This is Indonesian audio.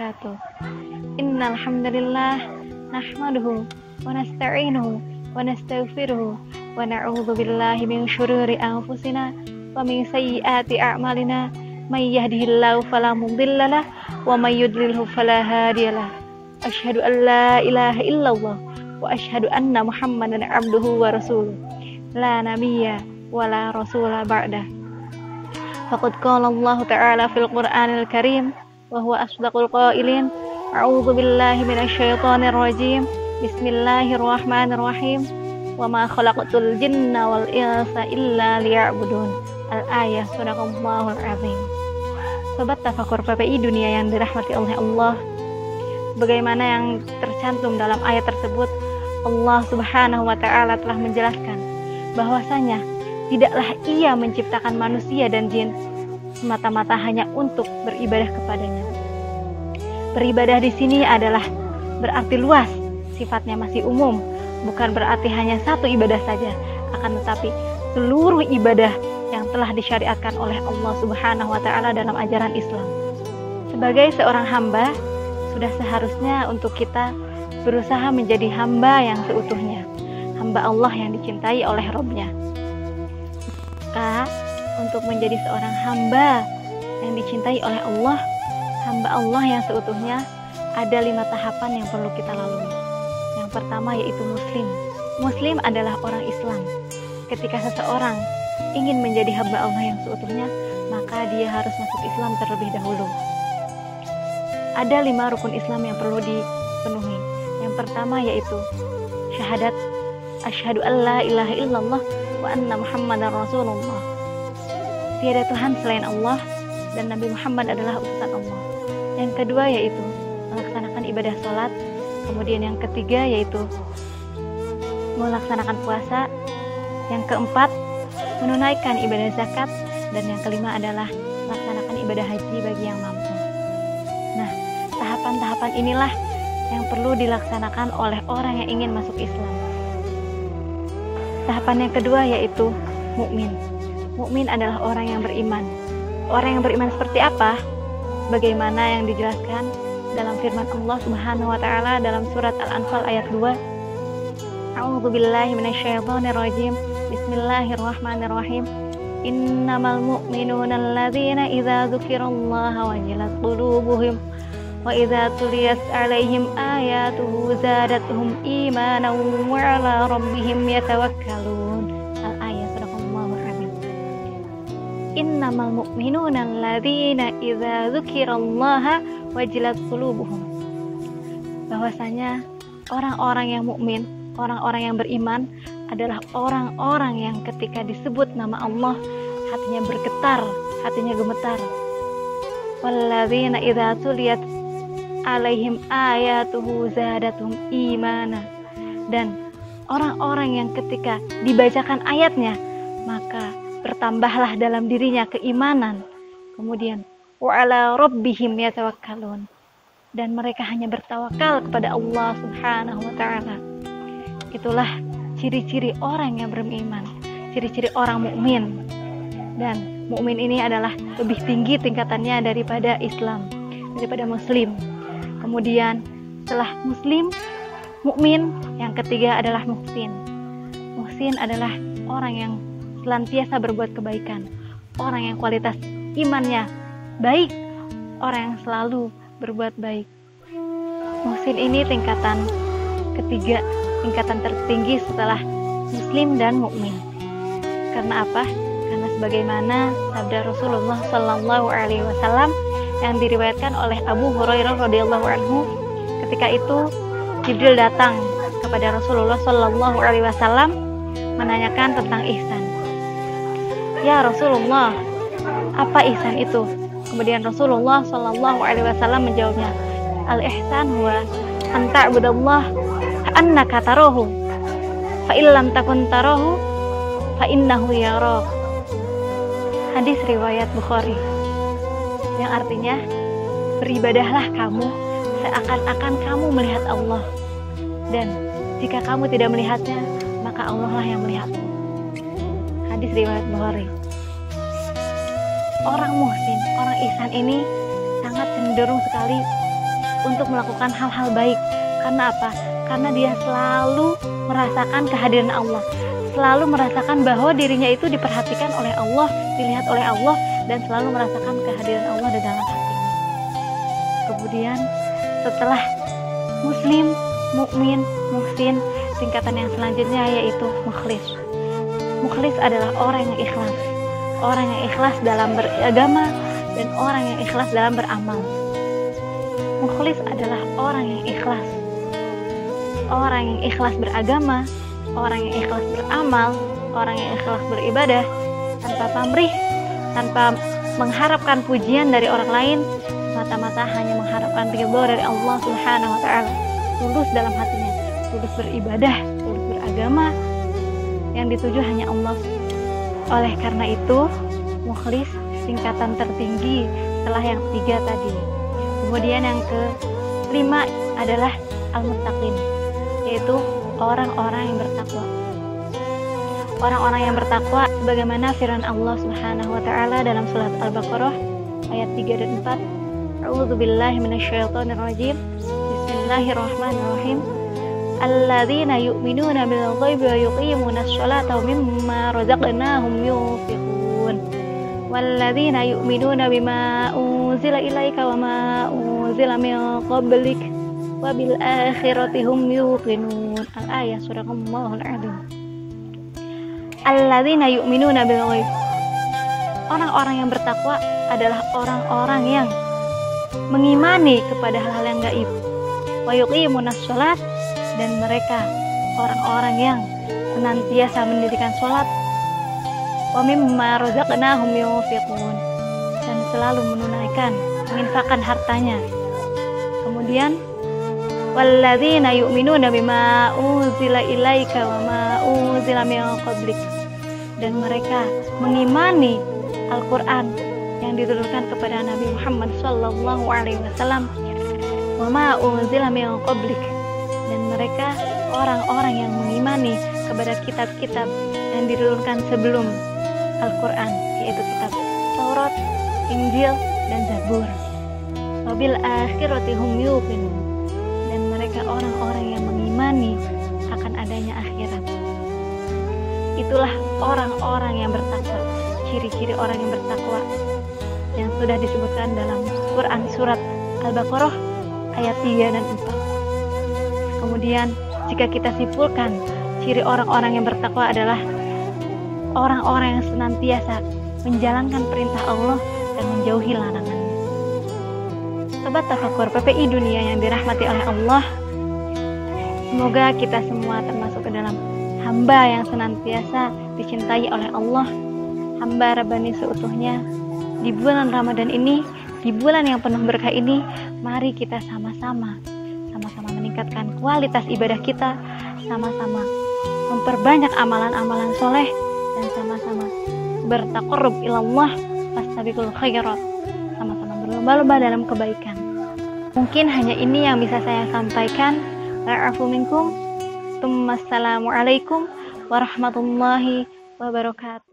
wabarakatuh. Innal hamdalillah nahmaduhu wa nasta'inuhu wa nastaghfiruhu wa na'udzu billahi min syururi anfusina wa min sayyiati a'malina may yahdihillahu fala mudhillalah wa may yudlilhu fala hadiyalah. Asyhadu an la ilaha illallah wa asyhadu anna Muhammadan abduhu wa rasuluh. La nabiyya wa la rasula ba'dah. Faqad qala Allah ta'ala fil Qur'anil Karim wa huwa asdaqul qailin. A'udzu billahi minasy syaithanir rajim. Bismillahirrahmanirrahim. Wa ma khalaqtul jinna wal insa illa liya'budun. Al-ayah, sadaqallahul azim. Sobat Tafakur PPI Dunia yang dirahmati oleh Allah, bagaimana yang tercantum dalam ayat tersebut, Allah Subhanahu wa ta'ala telah menjelaskan bahwasanya tidaklah Ia menciptakan manusia dan jin semata-mata hanya untuk beribadah kepadanya. Beribadah di sini adalah berarti luas, sifatnya masih umum, bukan berarti hanya satu ibadah saja, akan tetapi seluruh ibadah yang telah disyariatkan oleh Allah Subhanahu wa ta'ala dalam ajaran Islam. Sebagai seorang hamba, sudah seharusnya untuk kita berusaha menjadi hamba yang seutuhnya, hamba Allah yang dicintai oleh Rabb-Nya. Maka untuk menjadi seorang hamba yang dicintai oleh Allah, hamba Allah yang seutuhnya, ada 5 tahapan yang perlu kita lalui. Yang pertama yaitu Muslim. Muslim adalah orang Islam. Ketika seseorang ingin menjadi hamba Allah yang seutuhnya, maka dia harus masuk Islam terlebih dahulu. Ada 5 rukun Islam yang perlu dipenuhi. Yang pertama yaitu syahadat asyhadu an la ilaha illallah wa anna Muhammadar Rasulullah. Tiada Tuhan selain Allah dan Nabi Muhammad adalah utusan Allah. Yang kedua yaitu melaksanakan ibadah sholat. Kemudian yang ketiga yaitu melaksanakan puasa. Yang keempat menunaikan ibadah zakat. Dan yang kelima adalah melaksanakan ibadah haji bagi yang mampu. Nah, tahapan-tahapan inilah yang perlu dilaksanakan oleh orang yang ingin masuk Islam. Tahapan yang kedua yaitu mukmin. Mukmin adalah orang yang beriman. Orang yang beriman seperti apa? Bagaimana yang dijelaskan dalam firman Allah Subhanahu wa ta'ala dalam surat Al-Anfal ayat 2. A'udzu billahi minasyaitonir rajim. Bismillahirrahmanirrahim. Innamal mu'minuna alladzina idza dzukirallaha wajilat qulubuhum wa idza tuliyat 'alaihim ayatuhu zadatuhum imanan wa 'ala rabbihim yatawakkalun. Al-ayah, sadaqallahul azim. Innamal mu'minuna alladzina idza dzukirallaha wajilat qulubuhum. Bahwasanya orang-orang yang mukmin, orang-orang yang beriman adalah orang-orang yang ketika disebut nama Allah hatinya bergetar, hatinya gemetar. Walladzina idza tuliyat 'alaihim ayatuhu zadatuhum imana. Dan orang-orang yang ketika dibacakan ayatnya maka bertambahlah dalam dirinya keimanan. Kemudian wa 'ala rabbihim yatawakkalun. Dan mereka hanya bertawakal kepada Allah Subhanahu wa ta'ala. Itulah ciri-ciri orang yang beriman, ciri-ciri orang mukmin. Dan mukmin ini adalah lebih tinggi tingkatannya daripada Islam, daripada Muslim. Kemudian setelah Muslim, mukmin, yang ketiga adalah muhsin. Muhsin adalah orang yang senantiasa berbuat kebaikan, orang yang kualitas imannya baik, orang yang selalu berbuat baik. Muhsin ini tingkatan ketiga, tingkatan tertinggi setelah Muslim dan mukmin. Karena apa? Karena sebagaimana sabda Rasulullah Sallallahu Alaihi Wasallam yang diriwayatkan oleh Abu Hurairah radhiyallahu anhu, ketika itu Jibril datang kepada Rasulullah Sallallahu Alaihi Wasallam menanyakan tentang ihsan. Ya Rasulullah, apa ihsan itu? Kemudian Rasulullah Sallallahu Alaihi Wasallam menjawabnya, al-ihsan huwa an ta'budallah ka'annaka tarahu fa illam takun tarahu fa innahu yarak. Hadis riwayat Bukhari, yang artinya beribadahlah kamu seakan-akan kamu melihat Allah, dan jika kamu tidak melihatnya maka Allah lah yang melihatmu. Hadis riwayat Bukhari. Orang muhsin, orang ihsan ini sangat cenderung sekali untuk melakukan hal-hal baik. Karena apa? Karena dia selalu merasakan kehadiran Allah, selalu merasakan bahwa dirinya itu diperhatikan oleh Allah, dilihat oleh Allah, dan selalu merasakan kehadiran Allah di dalam hatinya. Kemudian setelah muslim, mukmin, muhsin, tingkatan yang selanjutnya yaitu mukhlis. Mukhlis adalah orang yang ikhlas, orang yang ikhlas dalam beragama dan orang yang ikhlas dalam beramal. Mukhlis adalah orang yang ikhlas, orang yang ikhlas beragama, orang yang ikhlas beramal, orang yang ikhlas beribadah tanpa pamrih, tanpa mengharapkan pujian dari orang lain, mata-mata hanya mengharapkan ridho dari Allah Subhanahu wa taala. Tulus dalam hatinya, tulus beribadah, tulus beragama, yang dituju hanya Allah. Oleh karena itu, mukhlis tingkatan tertinggi setelah yang 3 tadi. Kemudian yang ke-5 adalah al-muttaqin, yaitu orang-orang yang bertakwa. Orang-orang yang bertakwa sebagaimana firman Allah Subhanahu wa taala dalam surat Al-Baqarah ayat 3 dan 4. A'udzubillahi minasyaitonirrajim. Bismillahirrahmanirrahim. Alladzina yu'minuna bil ghaibi wa yuqimunas sholata wa mimma razaqnahum yunfiqun. Walladzina yu'minuna bima unzila ilaika wa ma unzila min qablik wa bil akhirati hum yuqinun. Al-ayah surah Al-Allahul Azim. Alladzina yu'minuna bil ghaib. Orang-orang yang bertakwa adalah orang-orang yang mengimani kepada hal-hal yang gaib. Wa yuqimunas sholat, dan mereka orang-orang yang senantiasa mendirikan sholat. Wa mimma razaqnahum yunfiqun, dan selalu menunaikan, menginfakkan hartanya. Kemudian walladzina yu'minuna bima unzila ilaika wa ma unzila min qablik, dan mereka mengimani Al-Qur'an yang diturunkan kepada Nabi Muhammad sallallahu alaihi wasallam, wa ma unzila min qablik, dan mereka orang-orang yang mengimani kepada kitab-kitab yang diturunkan sebelum Al-Quran, yaitu kitab Taurat, Injil, dan Zabur. Wabil akhirati hum yuqinun, dan mereka orang-orang yang mengimani akan adanya akhirat. Itulah orang-orang yang bertakwa, ciri-ciri orang yang bertakwa yang sudah disebutkan dalam Quran surat Al-Baqarah ayat 3 dan 4. Kemudian jika kita simpulkan, ciri orang-orang yang bertakwa adalah orang-orang yang senantiasa menjalankan perintah Allah dan menjauhi larangannya. Sobat Tafakur PPI Dunia yang dirahmati oleh Allah, semoga kita semua termasuk ke dalam hamba yang senantiasa dicintai oleh Allah, hamba Rabbani seutuhnya. Di bulan Ramadan ini, di bulan yang penuh berkah ini, mari kita sama-sama meningkatkan kualitas ibadah kita, sama-sama memperbanyak amalan-amalan soleh, dan sama-sama bertaqarrub ilallah, fastabiqul khairat, sama-sama berlomba-lomba dalam kebaikan. Mungkin hanya ini yang bisa saya sampaikan. Wa'afu minkum. Assalamualaikum warahmatullahi wabarakatuh.